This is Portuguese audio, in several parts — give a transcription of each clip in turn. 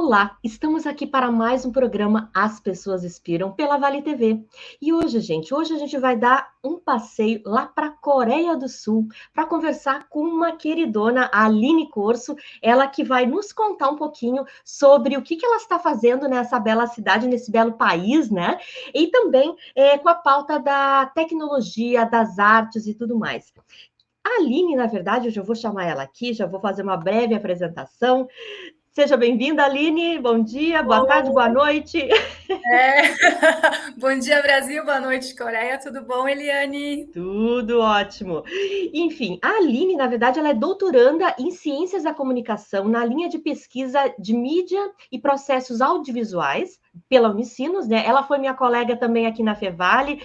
Olá, estamos aqui para mais um programa As Pessoas Inspiram pela Vale TV. E hoje, a gente vai dar um passeio lá para a Coreia do Sul para conversar com uma queridona, a Aline Corso, ela que vai nos contar um pouquinho sobre o que ela está fazendo nessa bela cidade, nesse belo país, né? E também com a pauta da tecnologia, das artes e tudo mais. A Aline, na verdade, eu já vou chamar ela aqui, já vou fazer uma breve apresentação. Seja bem-vinda, Aline. Bom dia, boa tarde, boa noite. Bom dia, Brasil. Boa noite, Coreia. Tudo bom, Eliane? Tudo ótimo. Enfim, a Aline, na verdade, ela é doutoranda em Ciências da Comunicação na linha de pesquisa de mídia e processos audiovisuais pela Unicinos, né? Ela foi minha colega também aqui na Fevale,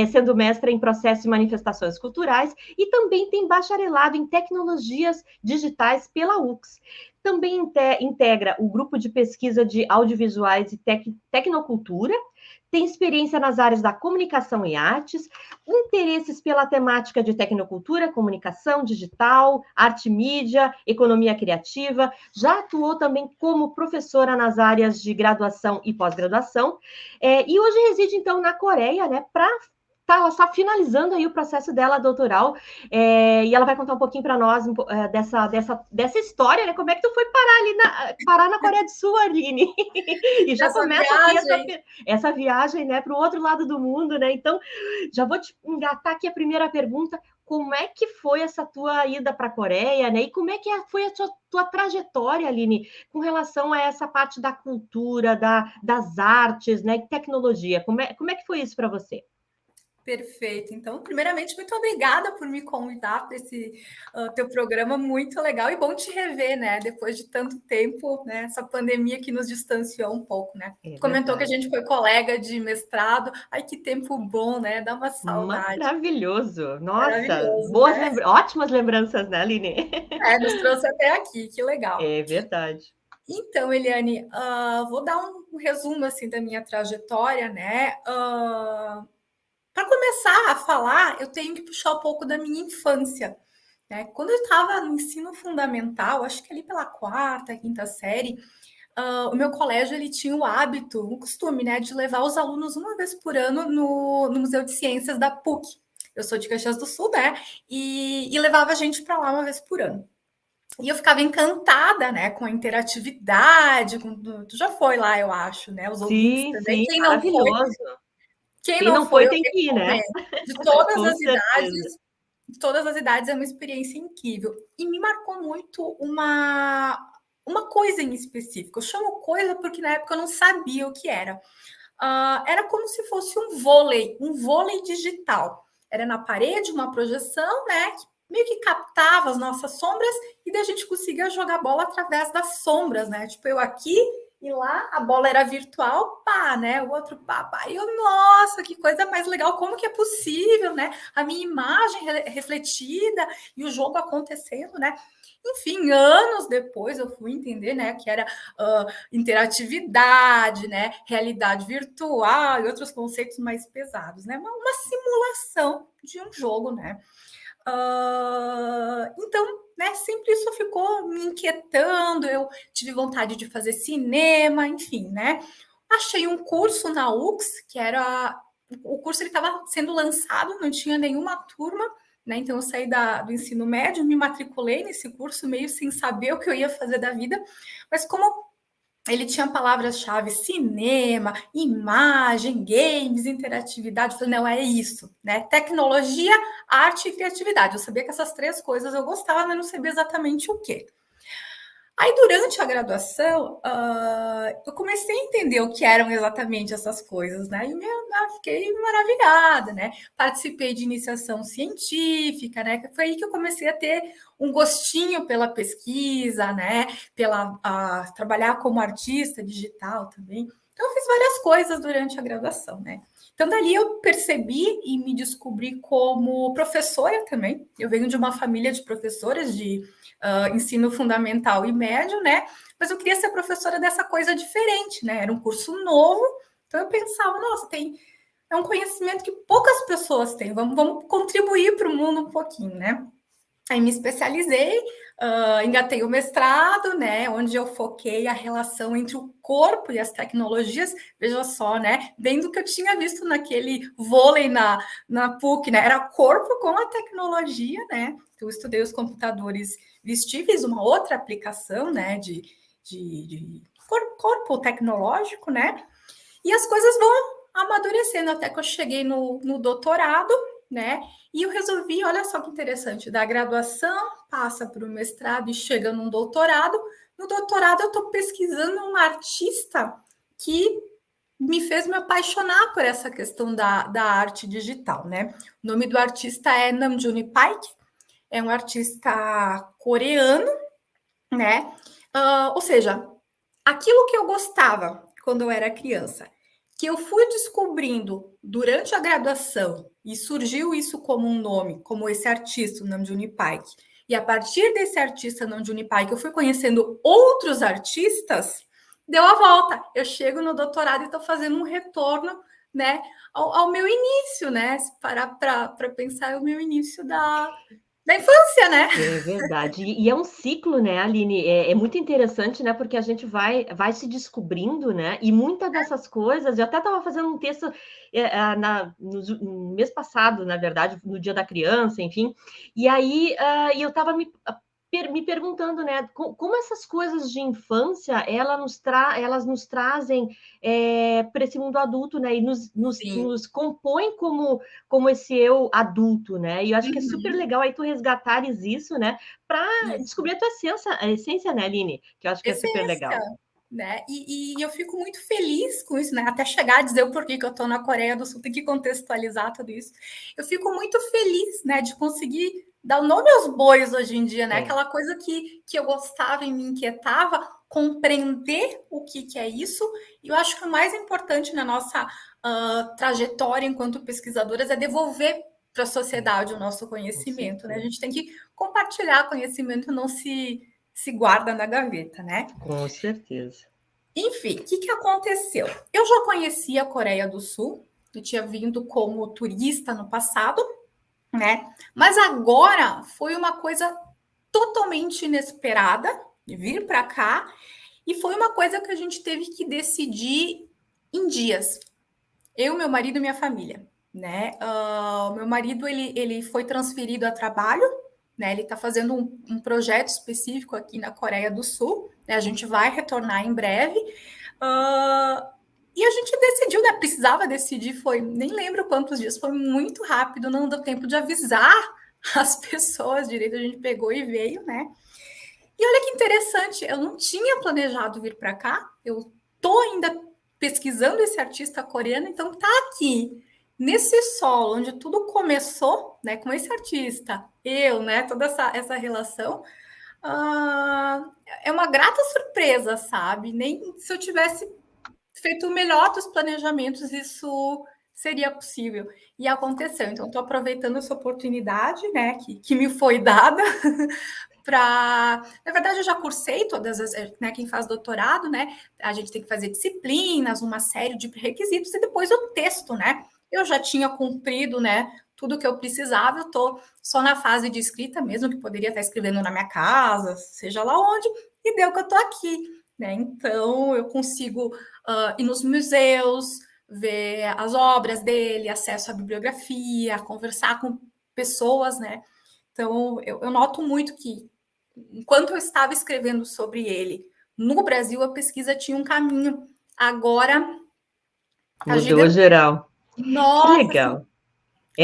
sendo mestra em processos e manifestações culturais, e também tem bacharelado em tecnologias digitais pela UX. Também integra o grupo de pesquisa de audiovisuais e tecnocultura, tem experiência nas áreas da comunicação e artes, interesses pela temática de tecnocultura, comunicação digital, arte e mídia, economia criativa, já atuou também como professora nas áreas de graduação e pós-graduação, e hoje reside, então, na Coreia, né, ela está finalizando aí o processo dela doutoral, e ela vai contar um pouquinho para nós dessa história, né? Como é que tu foi parar na Coreia do Sul, Aline? E já Essa começa aqui viagem. essa viagem, né, para o outro lado do mundo, né? Então, já vou te engatar aqui a primeira pergunta. Como é que foi essa tua ida para a Coreia, né? E como é que foi a tua trajetória, Aline, com relação a essa parte da cultura, das artes, né? E tecnologia? Como é que foi isso para você? Perfeito. Então, primeiramente, muito obrigada por me convidar para esse teu programa muito legal e bom te rever, né? Depois de tanto tempo, né? Essa pandemia que nos distanciou um pouco, né? É Comentou que a verdade. gente foi colega de mestrado. Ai, que tempo bom, né? Dá uma saudade. Maravilhoso. Nossa, Maravilhoso, boas né? ótimas lembranças, né, Aline? Nos trouxe até aqui, que legal. É verdade. Então, Eliane, vou dar um resumo assim da minha trajetória, né? Para começar a falar, eu tenho que puxar um pouco da minha infância. Né? Quando eu estava no ensino fundamental, acho que ali pela quarta, quinta série, o meu colégio ele tinha o hábito, o costume, né, de levar os alunos uma vez por ano no Museu de Ciências da PUC. Eu sou de Caxias do Sul, né? E levava a gente para lá uma vez por ano. E eu ficava encantada, né, com a interatividade. Tu já foi lá, eu acho, né? Os ouvintes Sim, também. sim, maravilhoso. Quem Quem não não foi, foi eu tem que ir, né? recomendo. De todas Com as certeza. idades, de todas as idades é uma experiência incrível. E me marcou muito uma coisa em específico. Eu chamo coisa porque na época eu não sabia o que era. Era como se fosse um vôlei digital. Era na parede, uma projeção, né? Que meio que captava as nossas sombras e daí a gente conseguia jogar bola através das sombras, né? Tipo, eu aqui e lá a bola era virtual, pá, né? O outro pá, pá. E eu, nossa, que coisa mais legal, como que é possível, né? A minha imagem refletida e o jogo acontecendo, né? Enfim, anos depois eu fui entender, né, que era interatividade, né, realidade virtual e outros conceitos mais pesados, né? Uma simulação de um jogo, né? Então, né, sempre isso ficou me inquietando. Eu tive vontade de fazer cinema, enfim, né? Achei um curso na UX, que era o curso ele estava sendo lançado, não tinha nenhuma turma, né? Então eu saí do ensino médio, me matriculei nesse curso meio sem saber o que eu ia fazer da vida, mas como ele tinha palavras-chave cinema, imagem, games, interatividade. Eu falei, não, é isso, né? Tecnologia, arte e criatividade. Eu sabia que essas três coisas eu gostava, mas não sabia exatamente o quê. Aí, durante a graduação, eu comecei a entender o que eram exatamente essas coisas, né? E fiquei maravilhada, né? Participei de iniciação científica, né? Foi aí que eu comecei a ter um gostinho pela pesquisa, né? Trabalhar como artista digital também. Então, eu fiz várias coisas durante a graduação, né? Então, dali eu percebi e me descobri como professora também. Eu venho de uma família de professoras de ensino fundamental e médio, né? Mas eu queria ser professora dessa coisa diferente, né? Era um curso novo, então eu pensava, nossa, é um conhecimento que poucas pessoas têm, vamos contribuir para o mundo um pouquinho, né? Aí me especializei, engatei o mestrado, né, onde eu foquei a relação entre o corpo e as tecnologias. Veja só, né, bem do que eu tinha visto naquele vôlei na PUC, né, era corpo com a tecnologia, né. Eu estudei os computadores vestíveis, uma outra aplicação, né, de corpo tecnológico, né, e as coisas vão amadurecendo até que eu cheguei no doutorado, né? E eu resolvi, olha só que interessante, da graduação passa para o mestrado e chega num doutorado. No doutorado eu estou pesquisando um artista que me fez me apaixonar por essa questão da arte digital, né? O nome do artista é Namjoon Paik, é um artista coreano, né? Ou seja, aquilo que eu gostava quando eu era criança, que eu fui descobrindo durante a graduação, e surgiu isso como um nome, como esse artista, o Namjoon Paik, e a partir desse artista Namjoon Paik, eu fui conhecendo outros artistas, deu a volta. Eu chego no doutorado e estou fazendo um retorno, né, ao meu início, né? Se parar para pensar, é o meu início da infância, né? É verdade. E é um ciclo, né, Aline? É muito interessante, né? Porque a gente vai se descobrindo, né? E muitas dessas coisas, eu até estava fazendo um texto no mês passado, na verdade, no Dia da Criança, enfim. E aí e eu estava me perguntando, né, como essas coisas de infância, elas nos trazem para esse mundo adulto, né? E nos compõem como esse eu adulto, né? E eu acho que é super Uhum. legal aí tu resgatares isso, né? Para Isso. descobrir a essência, né, Aline? Que eu acho que é super Essência, legal. né? E eu fico muito feliz com isso, né? Até chegar a dizer o porquê que eu estou na Coreia do Sul, tem que contextualizar tudo isso. Eu fico muito feliz, né, de conseguir dar o nome aos bois hoje em dia, né? É, Aquela coisa que eu gostava e me inquietava, compreender o que é isso. E eu acho que o mais importante na nossa trajetória enquanto pesquisadoras é devolver para a sociedade o nosso com conhecimento, né? A certeza. gente tem que compartilhar conhecimento, não se guarda na gaveta, né? Com certeza. Enfim, o que aconteceu? Eu já conhecia a Coreia do Sul, eu tinha vindo como turista no passado, né? Mas agora foi uma coisa totalmente inesperada de vir para cá e foi uma coisa que a gente teve que decidir em dias. Eu, meu marido e minha família, né? O meu marido ele foi transferido a trabalho, né? Ele está fazendo um projeto específico aqui na Coreia do Sul. Né? A gente vai retornar em breve. E a gente decidiu, né? Precisava decidir, foi nem lembro quantos dias, foi muito rápido, não deu tempo de avisar as pessoas direito. A gente pegou e veio, né? E olha que interessante, eu não tinha planejado vir para cá, eu tô ainda pesquisando esse artista coreano, então tá aqui nesse solo onde tudo começou, né, com esse artista, eu, né, toda essa relação, é uma grata surpresa, sabe? Nem se eu tivesse feito o melhor dos planejamentos, isso seria possível. E aconteceu. Então, estou aproveitando essa oportunidade, né, que me foi dada para. Na verdade, eu já cursei todas as. Né, quem faz doutorado, né? A gente tem que fazer disciplinas, uma série de requisitos, e depois o texto, né? Eu já tinha cumprido, né? Tudo que eu precisava, eu estou só na fase de escrita mesmo, que poderia estar escrevendo na minha casa, seja lá onde, e deu que eu estou aqui. Né? Então, eu consigo ir nos museus, ver as obras dele, acesso à bibliografia, conversar com pessoas, né? Então, eu noto muito que, enquanto eu estava escrevendo sobre ele no Brasil, a pesquisa tinha um caminho. Agora, a Mudou gigante. geral. Que Nossa, assim, legal.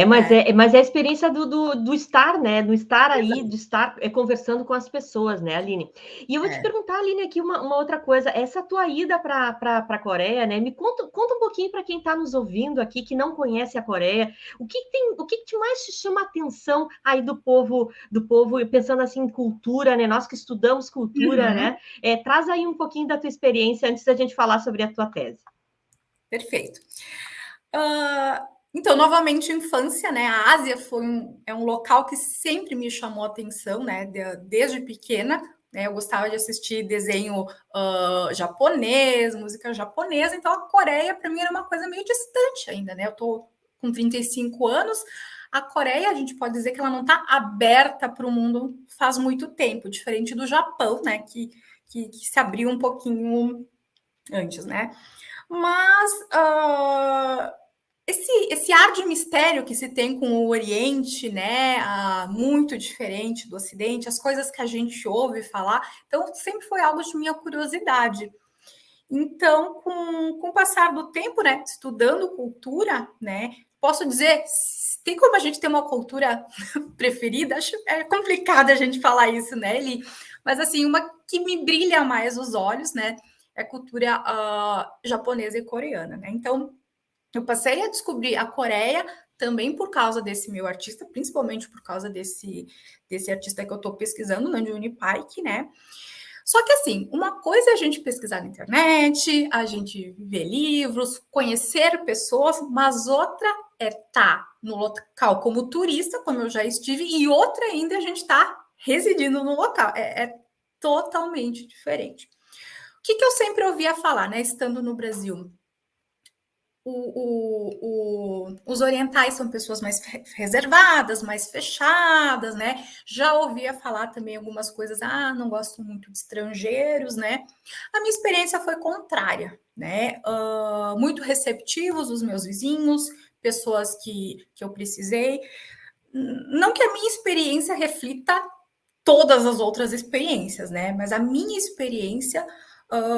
Mas é a experiência do estar, né? Do estar aí, exato. de estar conversando com as pessoas, né, Aline? E eu vou te É. perguntar, Aline, aqui uma outra coisa. Essa tua ida para a Coreia, né? Me conta um pouquinho para quem está nos ouvindo aqui, que não conhece a Coreia. O que te mais te chama a atenção aí do povo, pensando assim em cultura, né? Nós que estudamos cultura, Uhum, né? Traz aí um pouquinho da tua experiência antes da gente falar sobre a tua tese. perfeito. Então, novamente, infância, né? A Ásia é um local que sempre me chamou a atenção, né? Desde pequena, né? Eu gostava de assistir desenho japonês, música japonesa, então a Coreia, para mim, era uma coisa meio distante ainda, né? Eu tô com 35 anos, A Coreia, a gente pode dizer que ela não está aberta para o mundo faz muito tempo, diferente do Japão, né, que se abriu um pouquinho antes, né? Mas esse ar de mistério que se tem com o Oriente, né, muito diferente do Ocidente, as coisas que a gente ouve falar, então sempre foi algo de minha curiosidade. Então, com o passar do tempo, né, estudando cultura, né, posso dizer, tem como a gente ter uma cultura preferida? Acho é complicado a gente falar isso, né, Eli? Mas, assim, uma que me brilha mais os olhos, né, é a cultura japonesa e coreana, né? Então, eu passei a descobrir a Coreia também por causa desse meu artista, principalmente por causa desse artista que eu estou pesquisando, Nam June Paik, né? Só que, assim, uma coisa é a gente pesquisar na internet, a gente ver livros, conhecer pessoas, mas outra é estar no local como turista, como eu já estive, e outra ainda é a gente estar residindo no local. É totalmente diferente. O que eu sempre ouvia falar, né, estando no Brasil? Os orientais são pessoas mais reservadas, mais fechadas, né? Já ouvia falar também algumas coisas, não gosto muito de estrangeiros, né? A minha experiência foi contrária, né? Muito receptivos os meus vizinhos, pessoas que eu precisei. Não que a minha experiência reflita todas as outras experiências, né? Mas a minha experiência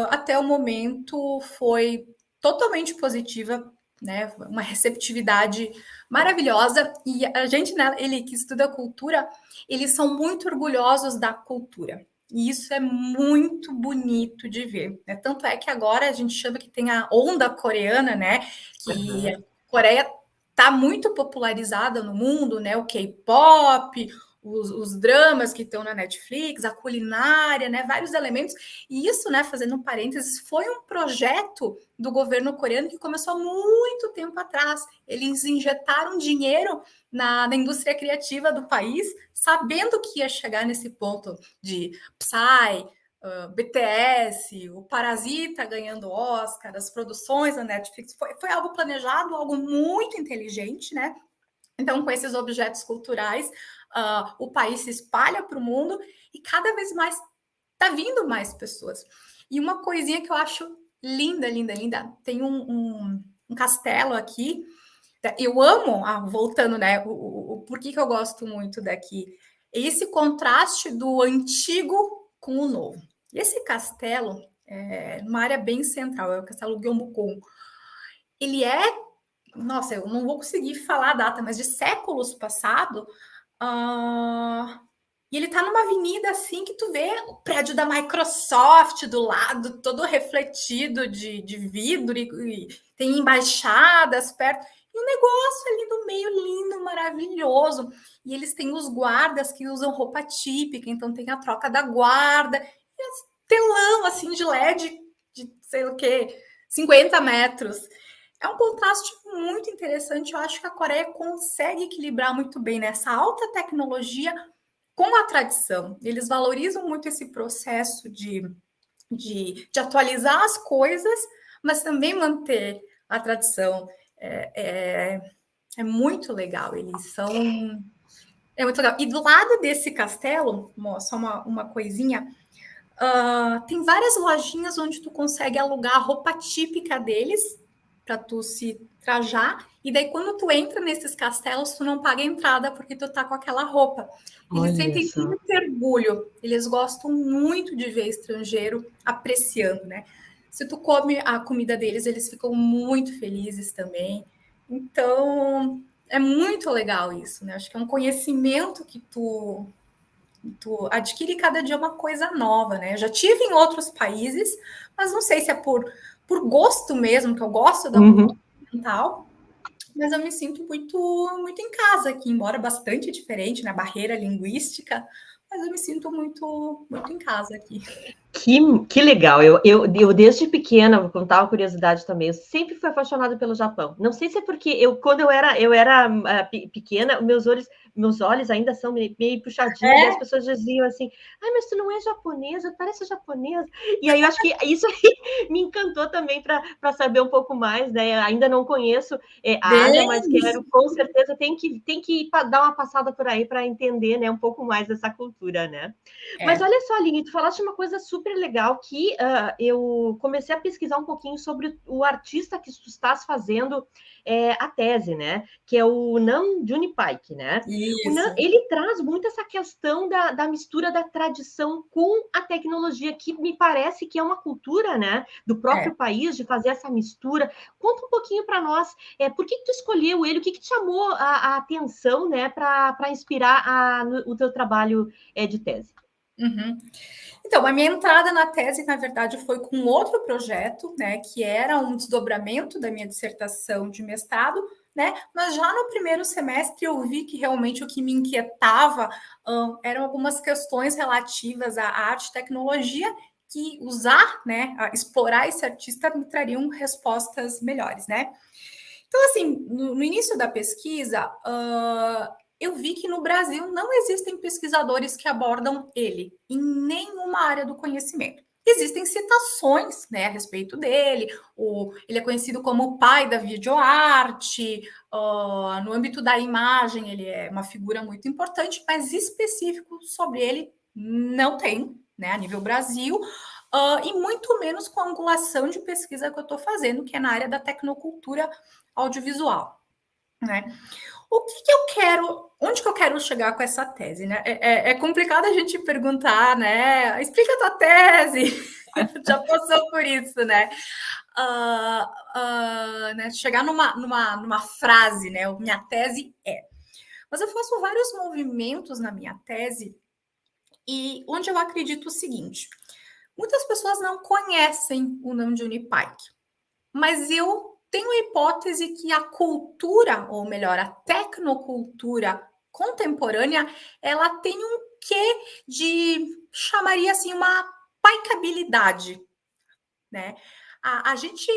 até o momento foi totalmente positiva, né? Uma receptividade maravilhosa. E a gente, né, ele que estuda cultura, eles são muito orgulhosos da cultura. E isso é muito bonito de ver. Né? Tanto é que agora a gente chama que tem a onda coreana, né? Que a Coreia está muito popularizada no mundo, né? O K-pop, os dramas que estão na Netflix, a culinária, né, vários elementos. E isso, né, fazendo um parênteses, foi um projeto do governo coreano que começou há muito tempo atrás. Eles injetaram dinheiro na indústria criativa do país, sabendo que ia chegar nesse ponto de Psy, BTS, o Parasita ganhando Oscar, as produções da Netflix. Foi algo planejado, algo muito inteligente, né? Então, com esses objetos culturais, o país se espalha para o mundo e cada vez mais está vindo mais pessoas. E uma coisinha que eu acho linda, linda, linda, tem um castelo aqui. Eu amo, voltando, né? Por que eu gosto muito daqui? Esse contraste do antigo com o novo. Esse castelo é numa área bem central, é o Castelo Gyeongbokgung. Ele é, nossa, eu não vou conseguir falar a data, mas de séculos passado. E ele tá numa avenida assim que tu vê o prédio da Microsoft do lado, todo refletido de vidro, e tem embaixadas perto. E um negócio ali no meio lindo, maravilhoso. E eles têm os guardas que usam roupa típica, então tem a troca da guarda. E telão assim de LED de sei o quê, 50 metros. É um contraste muito interessante. Eu acho que a Coreia consegue equilibrar muito bem nessa alta tecnologia com a tradição. Eles valorizam muito esse processo de atualizar as coisas, mas também manter a tradição. É muito legal. Eles são. É muito legal. E do lado desse castelo, só uma coisinha, tem várias lojinhas onde tu consegue alugar a roupa típica deles para tu se trajar. E daí, quando tu entra nesses castelos, tu não paga entrada porque tu tá com aquela roupa. Eles sentem muito orgulho. Eles gostam muito de ver estrangeiro apreciando, né? Se tu come a comida deles, eles ficam muito felizes também. Então, é muito legal isso, né? Acho que é um conhecimento que tu adquire cada dia uma coisa nova, né? Eu já tive em outros países, mas não sei se é por gosto mesmo, que eu gosto da cultura oriental, mas eu me sinto muito, muito em casa aqui, embora bastante diferente na barreira linguística, mas eu me sinto muito, muito em casa aqui. Que legal! Eu, desde pequena, vou contar uma curiosidade também, eu sempre fui apaixonada pelo Japão. Não sei se é porque quando eu era pequena, meus olhos ainda são meio puxadinhos, e as É, pessoas diziam assim: ai, mas tu não é japonesa, parece japonesa. E aí eu acho que isso aí me encantou também para saber um pouco mais, né? Ainda não conheço a Ásia, mas bem, quero, com certeza, tem que dar uma passada por aí para entender, né, um pouco mais dessa cultura, né? Mas é. olha só, Aline, tu falaste uma coisa super legal que eu comecei a pesquisar um pouquinho sobre o artista que tu estás fazendo a tese, né? Que é o Nam June Paik, né? O Nam, Isso. ele traz muito essa questão da mistura da tradição com a tecnologia, que me parece que é uma cultura, né? Do É. próprio país, de fazer essa mistura. Conta um pouquinho para nós, por que tu escolheu ele, o que te chamou a atenção, né? Para inspirar o teu trabalho de tese? Uhum. Então, a minha entrada na tese, na verdade, foi com outro projeto, né, que era um desdobramento da minha dissertação de mestrado, né, mas já no primeiro semestre eu vi que realmente o que me inquietava eram algumas questões relativas à arte e tecnologia, que usar, né, explorar esse artista me trariam respostas melhores, né. Então, assim, no início da pesquisa, eu vi que no Brasil não existem pesquisadores que abordam ele em nenhuma área do conhecimento. Existem citações, né, a respeito dele. Ele é conhecido como o pai da videoarte. No âmbito da imagem, ele é uma figura muito importante, mas específico sobre ele não tem, né, a nível Brasil. E muito menos com a angulação de pesquisa que eu estou fazendo, que é na área da tecnocultura audiovisual, né? O que, que eu quero, onde que eu quero chegar com essa tese, né? É complicado a gente perguntar, né? Explica a tua tese. Já passou por isso, né? Né? Chegar numa frase, né? Minha tese é. Mas eu faço vários movimentos na minha tese e onde eu acredito o seguinte: muitas pessoas não conhecem o Namjoon Paik, mas eu tenho a hipótese que a cultura, ou melhor, a tecnocultura contemporânea, ela tem um quê de, chamaria assim, uma paicabilidade, né? A gente,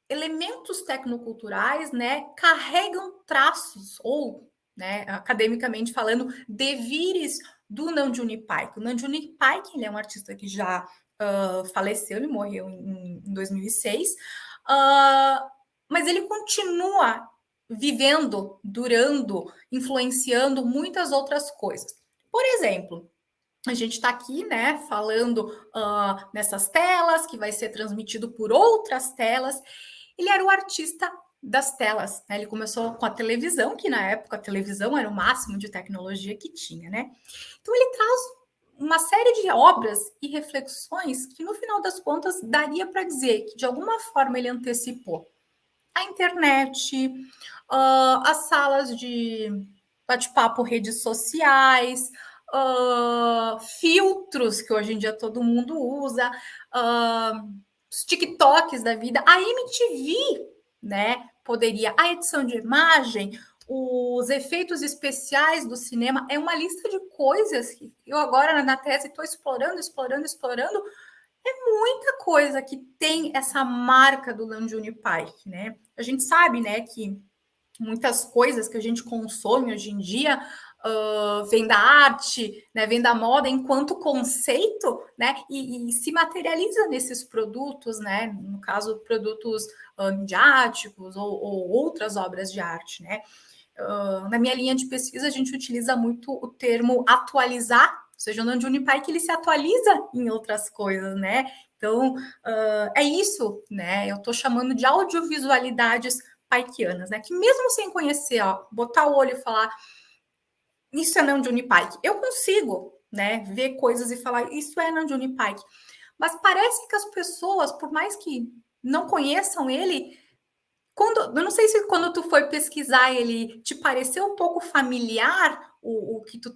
elementos tecnoculturais, né, carregam traços, ou, né, academicamente falando, devires do Namjoon Paik. O Namjoon Paik, ele é um artista que já faleceu, ele morreu em 2006, mas ele continua vivendo, durando, influenciando muitas outras coisas. Por exemplo, a gente está aqui, né, falando nessas telas, que vai ser transmitido por outras telas. Ele era o artista das telas, né? Ele começou com a televisão, que na época a televisão era o máximo de tecnologia que tinha, né? Então ele traz uma série de obras e reflexões que, no final das contas, daria para dizer que, de alguma forma, ele antecipou a internet, as salas de bate-papo, redes sociais, filtros que hoje em dia todo mundo usa, os TikToks da vida, a MTV, né? Poderia, a edição de imagem, os efeitos especiais do cinema, é uma lista de coisas que eu agora na tese estou explorando, muita coisa que tem essa marca do Namjoon Paik, né? A gente sabe, né, que muitas coisas que a gente consome hoje em dia vem da arte, né, vem da moda enquanto conceito, né, e se materializa nesses produtos, né, no caso, produtos midiáticos ou outras obras de arte, né. Na minha linha de pesquisa, a gente utiliza muito o termo atualizar, ou seja, o Namjoon Paik, ele se atualiza em outras coisas, né? Então, é isso, né? Eu estou chamando de audiovisualidades paikianas, né? Que mesmo sem conhecer, ó, botar o olho e falar isso é Namjoon Paik, eu consigo, né, ver coisas e falar isso é Namjoon Paik. Mas parece que as pessoas, por mais que não conheçam ele, eu não sei se quando tu foi pesquisar ele te pareceu um pouco familiar o que tu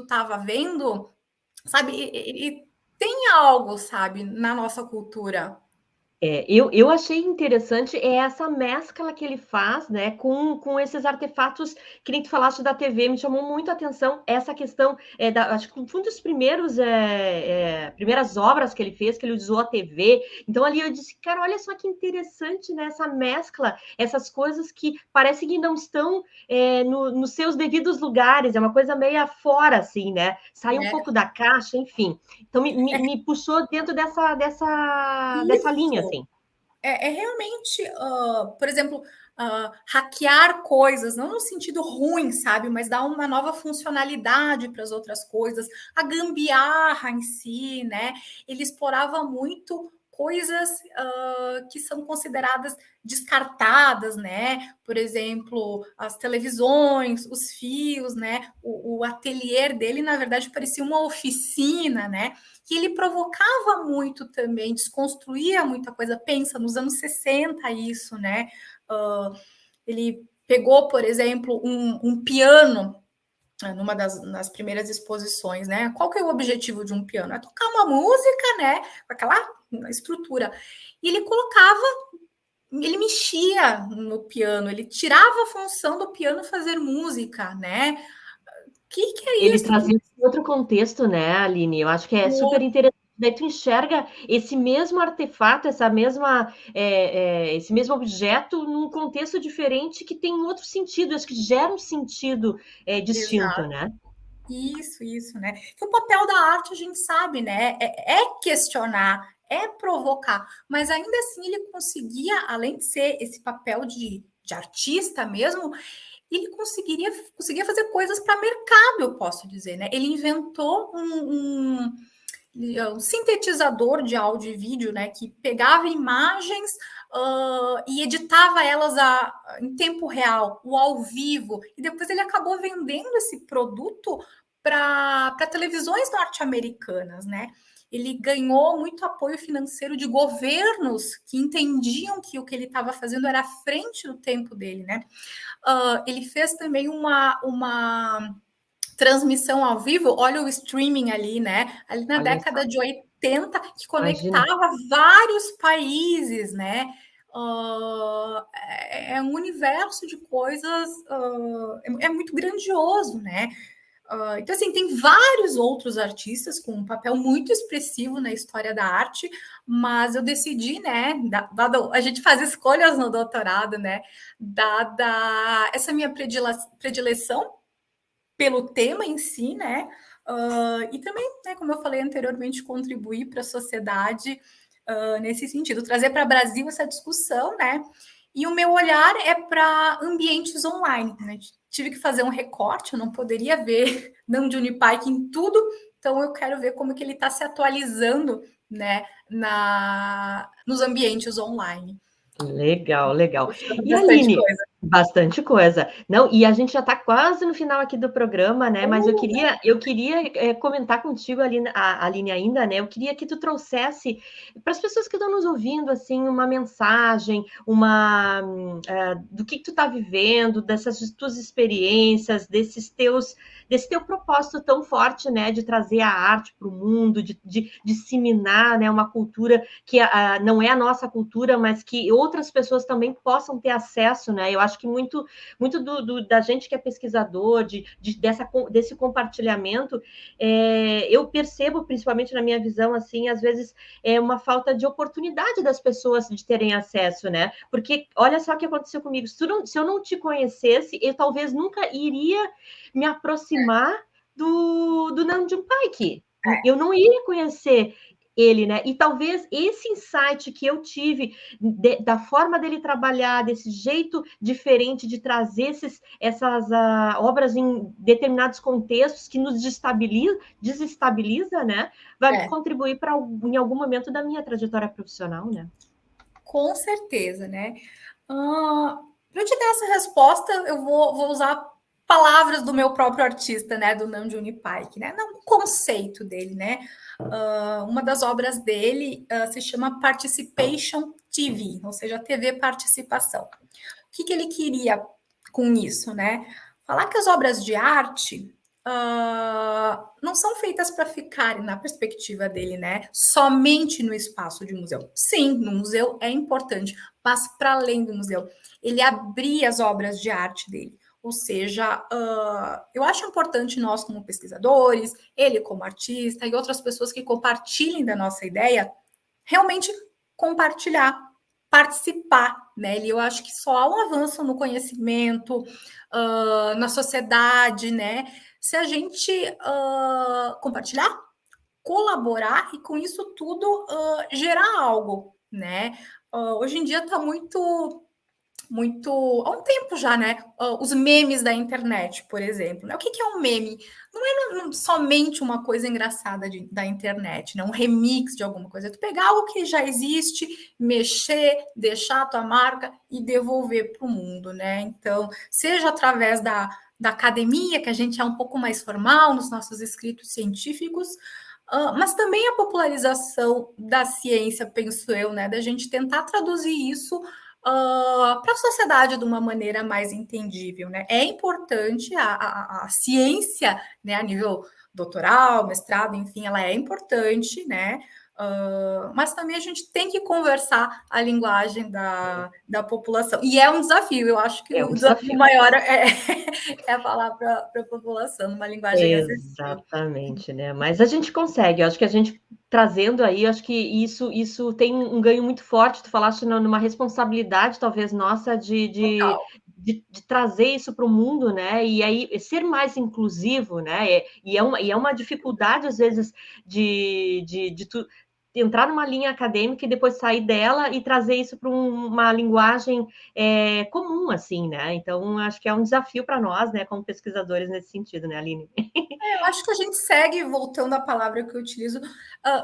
tava vendo, sabe? E tem algo, sabe, na nossa cultura. Eu achei interessante essa mescla que ele faz, né, com esses artefatos que nem tu falaste da TV, me chamou muito a atenção essa questão, acho que foi um dos primeiras obras que ele fez, que ele usou a TV, então ali eu disse, cara, olha só que interessante, né, essa mescla, essas coisas que parece que não estão nos seus devidos lugares, é uma coisa meio fora, assim, né, sai um pouco da caixa, enfim, então me puxou dentro dessa linha, assim. Realmente, por exemplo, hackear coisas, não no sentido ruim, sabe? Mas dar uma nova funcionalidade para as outras coisas, a gambiarra em si, né? Ele explorava muito coisas que são consideradas descartadas, né? Por exemplo, as televisões, os fios, né? O ateliê dele, na verdade, parecia uma oficina, né? Que ele provocava muito também, desconstruía muita coisa. Pensa, nos anos 60 isso, né? Ele pegou, por exemplo, um piano numa nas primeiras exposições, né? Qual que é o objetivo de um piano? É tocar uma música, né? Com aquela estrutura. E ele colocava, ele mexia no piano, ele tirava a função do piano fazer música, né? O que é Ele isso? trazia outro contexto, né, Aline? Eu acho que é super interessante. Daí tu enxerga esse mesmo artefato, esse mesmo objeto num contexto diferente que tem outro sentido, acho que gera um sentido distinto, Exato. né? Isso, né? Que o papel da arte a gente sabe, né? É questionar, é provocar, mas ainda assim ele conseguia, além de ser esse papel de artista mesmo, ele conseguia fazer coisas para mercado, eu posso dizer, né? Ele inventou um sintetizador de áudio e vídeo, né, que pegava imagens e editava elas em tempo real, o ao vivo, e depois ele acabou vendendo esse produto para televisões norte-americanas, né? Ele ganhou muito apoio financeiro de governos que entendiam que o que ele estava fazendo era à frente do tempo dele, né? Ele fez também uma transmissão ao vivo, olha o streaming ali, né? Ali na Olha só, década de 80, que imagina. conectava vários países, né? É um universo de coisas, é muito grandioso, né? Então, assim, tem vários outros artistas com um papel muito expressivo na história da arte, mas eu decidi, né, a gente faz escolhas no doutorado, né, dada essa minha predileção pelo tema em si, né, e também, né, como eu falei anteriormente, contribuir para a sociedade nesse sentido, trazer para o Brasil essa discussão, né, e o meu olhar é para ambientes online, né? Tive que fazer um recorte, eu não poderia ver Nam June Paik em tudo, então eu quero ver como que ele está se atualizando, né, nos ambientes online. Legal, legal. E Bastante Aline, coisa. bastante coisa. Não, e a gente já está quase no final aqui do programa, né? Mas eu queria comentar contigo, Aline, ainda, né? Eu queria que tu trouxesse para as pessoas que estão nos ouvindo, assim, uma mensagem, do que tu está vivendo, dessas tuas experiências, desse teu propósito tão forte, né? De trazer a arte para o mundo, de disseminar, né? Uma cultura que não é a nossa cultura, mas que outras pessoas também possam ter acesso, né? Eu acho que muito da gente que é pesquisador, desse compartilhamento, eu percebo, principalmente na minha visão, assim, às vezes é uma falta de oportunidade das pessoas de terem acesso, né? Porque olha só o que aconteceu comigo. Se eu não te conhecesse, eu talvez nunca iria me aproximar do Nam June Paik. Eu não iria conhecer ele, né? E talvez esse insight que eu tive da forma dele trabalhar, desse jeito diferente de trazer essas obras em determinados contextos que nos desestabiliza, né? Vai contribuir em algum momento da minha trajetória profissional, né? Com certeza, né? Para eu te dar essa resposta, eu vou usar palavras do meu próprio artista, né, do Nam June Paik, né, não o conceito dele, né. Uma das obras dele se chama Participation TV, ou seja, TV participação. O que ele queria com isso, né? Falar que as obras de arte não são feitas para ficarem na perspectiva dele, né? Somente no espaço de museu. Sim, no museu é importante, mas para além do museu, ele abrir as obras de arte dele. Ou seja, eu acho importante nós, como pesquisadores, ele como artista e outras pessoas que compartilhem da nossa ideia, realmente compartilhar, participar, né? E eu acho que só há um avanço no conhecimento, na sociedade, né? Se a gente compartilhar, colaborar e com isso tudo gerar algo, né? Hoje em dia está muito há um tempo já, né? Os memes da internet, por exemplo. Né? O que é um meme? Não é somente uma coisa engraçada da internet, né? Um remix de alguma coisa. É tu pegar algo que já existe, mexer, deixar a tua marca e devolver para o mundo, né? Então, seja através da academia, que a gente é um pouco mais formal nos nossos escritos científicos, mas também a popularização da ciência, penso eu, né? Da gente tentar traduzir isso para a sociedade de uma maneira mais entendível, né? É importante a ciência, né, a nível doutoral, mestrado, enfim, ela é importante, né? Mas também a gente tem que conversar a linguagem da população. E é um desafio, eu acho que o desafio maior é falar para a população numa linguagem acessível. Exatamente, né? Mas a gente consegue, eu acho que a gente trazendo aí, acho que isso tem um ganho muito forte. Tu falaste numa responsabilidade, talvez, nossa, de trazer isso para o mundo, né? E aí ser mais inclusivo, né? E é uma dificuldade, às vezes, de tu entrar numa linha acadêmica e depois sair dela e trazer isso para uma linguagem comum, assim, né? Então, acho que é um desafio para nós, né, como pesquisadores nesse sentido, né, Aline? Eu acho que a gente segue, voltando à palavra que eu utilizo,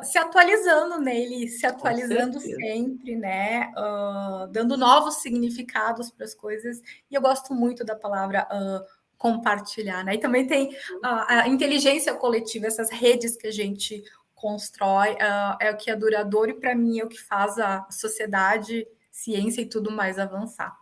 se atualizando nele, se atualizando sempre, né? Dando novos significados para as coisas. E eu gosto muito da palavra compartilhar, né? E também tem a inteligência coletiva, essas redes que a gente constrói, é o que é duradouro e, para mim, é o que faz a sociedade, ciência e tudo mais avançar.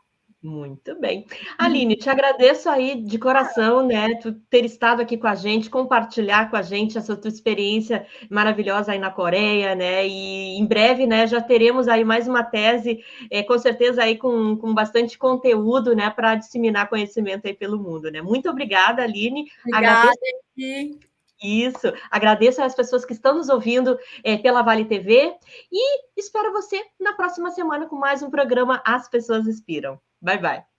Muito bem. Aline, te agradeço aí de coração, né, tu ter estado aqui com a gente, compartilhar com a gente essa tua experiência maravilhosa aí na Coreia, né, e em breve, né, já teremos aí mais uma tese, com certeza aí com bastante conteúdo, né, para disseminar conhecimento aí pelo mundo, né. Muito obrigada, Aline. Obrigada. Isso, agradeço às pessoas que estão nos ouvindo pela Vale TV e espero você na próxima semana com mais um programa As Pessoas Inspiram. Bye, bye.